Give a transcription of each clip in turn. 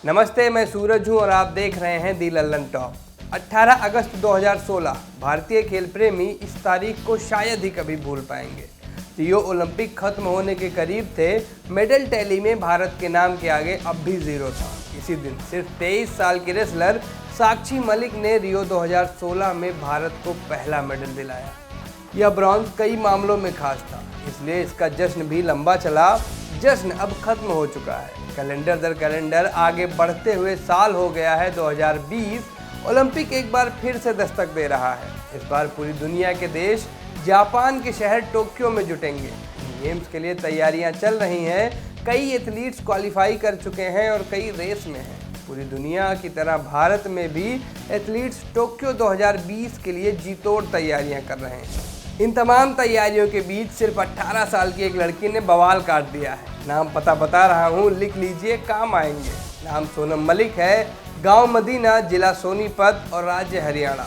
नमस्ते, मैं सूरज हूं और आप देख रहे हैं दी लल्लन टॉप। 18 अगस्त 2016 भारतीय खेल प्रेमी इस तारीख को शायद ही कभी भूल पाएंगे। रियो ओलंपिक खत्म होने के करीब थे। मेडल टैली में भारत के नाम के आगे अब भी जीरो था। इसी दिन सिर्फ 23 साल की रेसलर साक्षी मलिक ने रियो 2016 में भारत को पहला मेडल दिलाया। यह ब्रॉन्ज कई मामलों में खास था, इसलिए इसका जश्न भी लंबा चला। जश्न अब खत्म हो चुका है। कैलेंडर दर कैलेंडर आगे बढ़ते हुए साल हो गया है 2020। ओलंपिक एक बार फिर से दस्तक दे रहा है। इस बार पूरी दुनिया के देश जापान के शहर टोक्यो में जुटेंगे। गेम्स के लिए तैयारियां चल रही हैं। कई एथलीट्स क्वालिफाई कर चुके हैं और कई रेस में हैं। पूरी दुनिया की तरह भारत में भी एथलीट्स टोक्यो 2020 के लिए जी तोड़ तैयारियां कर रहे हैं। इन तमाम तैयारियों के बीच सिर्फ 18 साल की एक लड़की ने बवाल काट दिया है। नाम पता बता रहा हूँ, लिख लीजिए, काम आएंगे। नाम सोनम मलिक है। गांव मदीना, जिला सोनीपत और राज्य हरियाणा।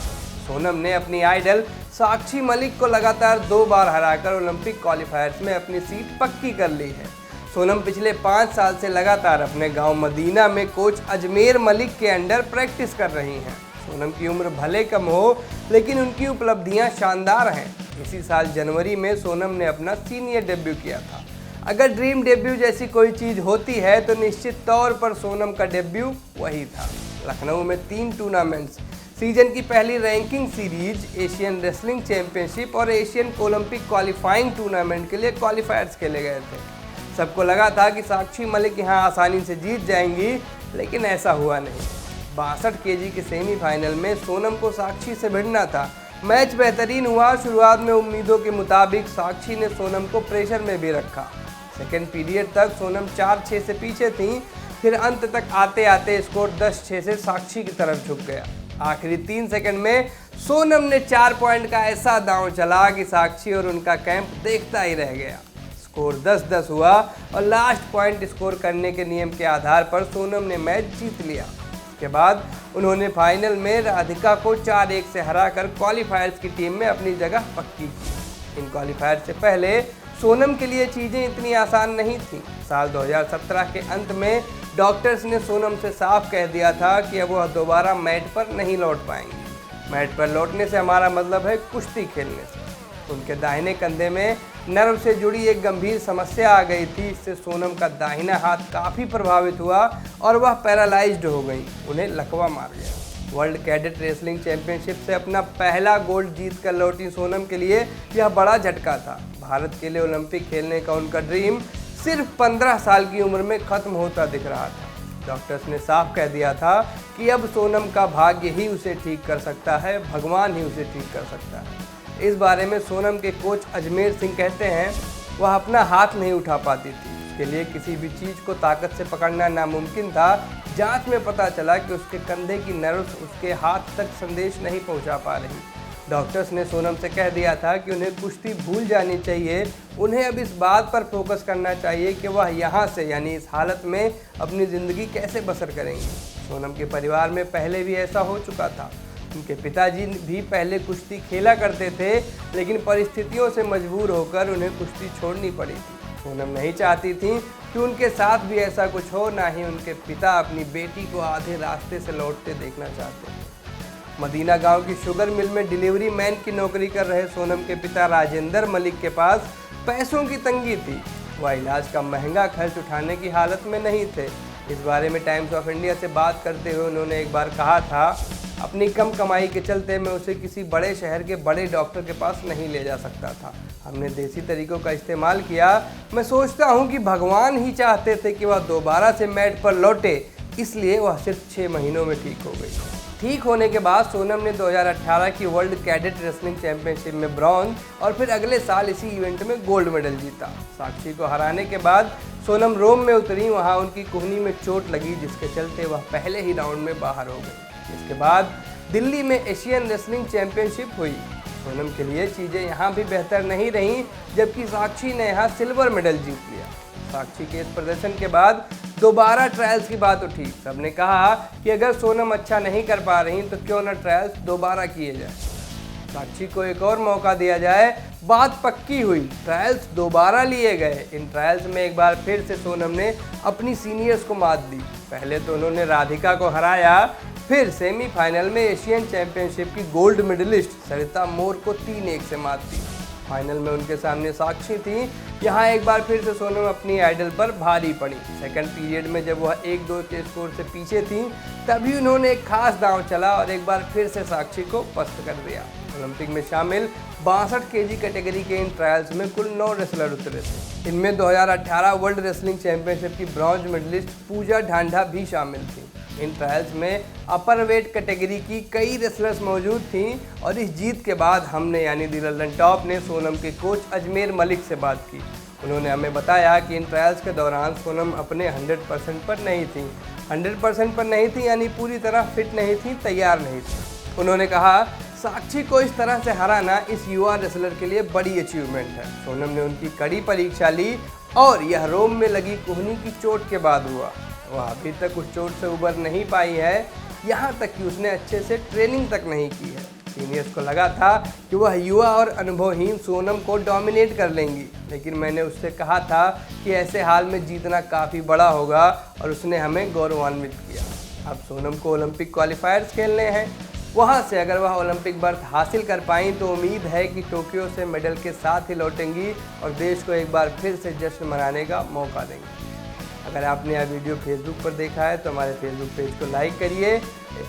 सोनम ने अपनी आइडल साक्षी मलिक को लगातार 2 बार हराकर ओलंपिक क्वालिफायर्स में अपनी सीट पक्की कर ली है। सोनम पिछले 5 साल से लगातार अपने गांव मदीना में कोच अजमेर मलिक के अंडर प्रैक्टिस कर रही हैं। सोनम की उम्र भले कम हो, लेकिन उनकी उपलब्धियां शानदार हैं। इसी साल जनवरी में सोनम ने अपना सीनियर डेब्यू किया था। अगर ड्रीम डेब्यू जैसी कोई चीज़ होती है तो निश्चित तौर पर सोनम का डेब्यू वही था। लखनऊ में 3 टूर्नामेंट्स, सीजन की पहली ranking series, Asian wrestling championship और एशियन ओलंपिक क्वालिफाइंग टूर्नामेंट के लिए क्वालिफायर्स खेले गए थे। सबको लगा था कि साक्षी मलिक यहां आसानी से जीत जाएंगी, लेकिन ऐसा हुआ नहीं। 62 केजी के सेमीफाइनल में सोनम को साक्षी से भिड़ना था। मैच बेहतरीन हुआ। शुरुआत में उम्मीदों के मुताबिक साक्षी ने सोनम को प्रेशर में भी रखा। सेकेंड पीरियड तक सोनम 4-6 से पीछे थीं। फिर अंत तक आते आते स्कोर 10-6 से साक्षी की तरफ झुक गया। आखिरी 3 सेकंड में सोनम ने 4 पॉइंट का ऐसा दांव चला कि साक्षी और उनका कैंप देखता ही रह गया। स्कोर 10-10 हुआ और लास्ट पॉइंट स्कोर करने के नियम के आधार पर सोनम ने मैच जीत लिया। के बाद उन्होंने फाइनल में राधिका को 4-1 से हराकर क्वालिफायर्स की टीम में अपनी जगह पक्की की। इन क्वालिफायर से पहले सोनम के लिए चीज़ें इतनी आसान नहीं थीं। साल 2017 के अंत में डॉक्टर्स ने सोनम से साफ कह दिया था कि अब वह दोबारा मैट पर नहीं लौट पाएंगी। मैट पर लौटने से हमारा मतलब है कुश्ती खेलने से। उनके दाहिने कंधे में नर्व से जुड़ी एक गंभीर समस्या आ गई थी। इससे सोनम का दाहिना हाथ काफ़ी प्रभावित हुआ और वह पैरालाइज्ड हो गई। उन्हें लकवा मार गया। वर्ल्ड कैडेट रेसलिंग चैंपियनशिप से अपना पहला गोल्ड जीत कर लौटी सोनम के लिए यह बड़ा झटका था। भारत के लिए ओलंपिक खेलने का उनका ड्रीम सिर्फ 15 साल की उम्र में खत्म होता दिख रहा था। डॉक्टर्स ने साफ कह दिया था कि अब सोनम का भाग्य ही उसे ठीक कर सकता है, भगवान ही उसे ठीक कर सकता है। इस बारे में सोनम के कोच अजमेर सिंह कहते हैं, वह अपना हाथ नहीं उठा पाती थी। उसके लिए किसी भी चीज़ को ताकत से पकड़ना नामुमकिन था। जांच में पता चला कि उसके कंधे की नर्व्स उसके हाथ तक संदेश नहीं पहुंचा पा रही। डॉक्टर्स ने सोनम से कह दिया था कि उन्हें कुश्ती भूल जानी चाहिए। उन्हें अब इस बात पर फोकस करना चाहिए कि वह यहाँ से, यानी इस हालत में, अपनी ज़िंदगी कैसे बसर करेंगी। सोनम के परिवार में पहले भी ऐसा हो चुका था। उनके पिताजी भी पहले कुश्ती खेला करते थे, लेकिन परिस्थितियों से मजबूर होकर उन्हें कुश्ती छोड़नी पड़ी थी। सोनम नहीं चाहती थी कि उनके साथ भी ऐसा कुछ हो, ना ही उनके पिता अपनी बेटी को आधे रास्ते से लौटते देखना चाहते थे। मदीना गांव की शुगर मिल में डिलीवरी मैन की नौकरी कर रहे सोनम के पिता राजेंद्र मलिक के पास पैसों की तंगी थी। वह इलाज का महंगा खर्च उठाने की हालत में नहीं थे। इस बारे में टाइम्स ऑफ इंडिया से बात करते हुए उन्होंने एक बार कहा था, अपनी कम कमाई के चलते मैं उसे किसी बड़े शहर के बड़े डॉक्टर के पास नहीं ले जा सकता था। हमने देसी तरीकों का इस्तेमाल किया। मैं सोचता हूं कि भगवान ही चाहते थे कि वह दोबारा से मैट पर लौटे, इसलिए वह सिर्फ 6 महीनों में ठीक हो गई। ठीक होने के बाद सोनम ने 2018 की वर्ल्ड कैडेट रेसलिंग चैंपियनशिप में ब्रॉन्ज और फिर अगले साल इसी इवेंट में गोल्ड मेडल जीता। साक्षी को हराने के बाद सोनम रोम में उतरी। वहां उनकी कुहनी में चोट लगी, जिसके चलते वह पहले ही राउंड में बाहर हो गई। इसके बाद दिल्ली में एशियन रेसलिंग चैंपियनशिप हुई। सोनम के लिए चीज़ें यहाँ भी बेहतर नहीं रहीं, जबकि साक्षी ने यहाँ सिल्वर मेडल जीत लिया। साक्षी के इस प्रदर्शन के बाद दोबारा ट्रायल्स की बात उठी। सबने कहा कि अगर सोनम अच्छा नहीं कर पा रही तो क्यों न ट्रायल्स दोबारा किए जाए। साक्षी को एक और मौका दिया जाए, बात पक्की हुई। ट्रायल्स दोबारा लिए गए। इन ट्रायल्स में एक बार फिर से सोनम ने अपनी सीनियर्स को मात दी। पहले तो उन्होंने राधिका को हराया, फिर सेमीफाइनल में एशियन चैंपियनशिप की गोल्ड मेडलिस्ट सरिता मोर को 3-1 से मात दी। फाइनल में उनके सामने साक्षी थी। यहाँ एक बार फिर से सोनम अपनी आइडल पर भारी पड़ी। सेकंड पीरियड में जब वह 1-2 के स्कोर से पीछे थी, तभी उन्होंने एक खास दांव चला और एक बार फिर से साक्षी को पस्त कर दिया। ओलंपिक में शामिल 62 केजी कैटेगरी के इन ट्रायल्स में कुल 9 रेसलर उतरे थे। इनमें 2018 वर्ल्ड रेसलिंग चैंपियनशिप की ब्रॉन्ज मेडलिस्ट पूजा ढांढा भी शामिल थी। इन ट्रायल्स में अपर वेट कैटेगरी की कई रेसलर्स मौजूद थीं और इस जीत के बाद हमने यानी दी लल्लन टॉप ने सोनम के कोच अजमेर मलिक से बात की। उन्होंने हमें बताया कि इन ट्रायल्स के दौरान सोनम अपने 100% पर नहीं थी। 100% पर नहीं थी यानी पूरी तरह फिट नहीं थी, तैयार नहीं थी। उन्होंने कहा, साक्षी को इस तरह से हराना इस युवा रेसलर के लिए बड़ी अचीवमेंट है। सोनम ने उनकी कड़ी परीक्षा ली और यह रोम में लगी कोहनी की चोट के बाद हुआ। वह अभी तक उस चोट से उबर नहीं पाई है, यहाँ तक कि उसने अच्छे से ट्रेनिंग तक नहीं की है। सीनियर्स को लगा था कि वह युवा और अनुभवहीन सोनम को डोमिनेट कर लेंगी, लेकिन मैंने उससे कहा था कि ऐसे हाल में जीतना काफ़ी बड़ा होगा और उसने हमें गौरवान्वित किया। अब सोनम को ओलंपिक क्वालिफायर्स खेलने हैं। वहाँ से अगर वह ओलंपिक बर्थ हासिल कर पाई तो उम्मीद है कि टोक्यो से मेडल के साथ ही लौटेंगी और देश को एक बार फिर से जश्न मनाने का मौका देंगी। अगर आपने यह वीडियो फेसबुक पर देखा है तो हमारे फेसबुक पेज को लाइक करिए।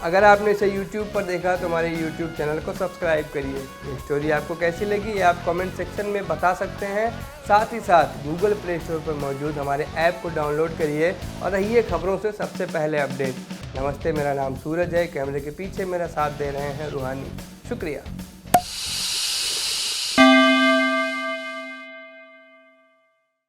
अगर आपने इसे यूट्यूब पर देखा तो हमारे यूट्यूब चैनल को सब्सक्राइब करिए। ये स्टोरी आपको कैसी लगी ये आप कमेंट सेक्शन में बता सकते हैं। साथ ही साथ गूगल प्ले स्टोर पर मौजूद हमारे ऐप को डाउनलोड करिए और रहिए खबरों से सबसे पहले अपडेट। नमस्ते, मेरा नाम सूरज है। कैमरे के पीछे मेरा साथ दे रहे हैं रूहानी। शुक्रिया।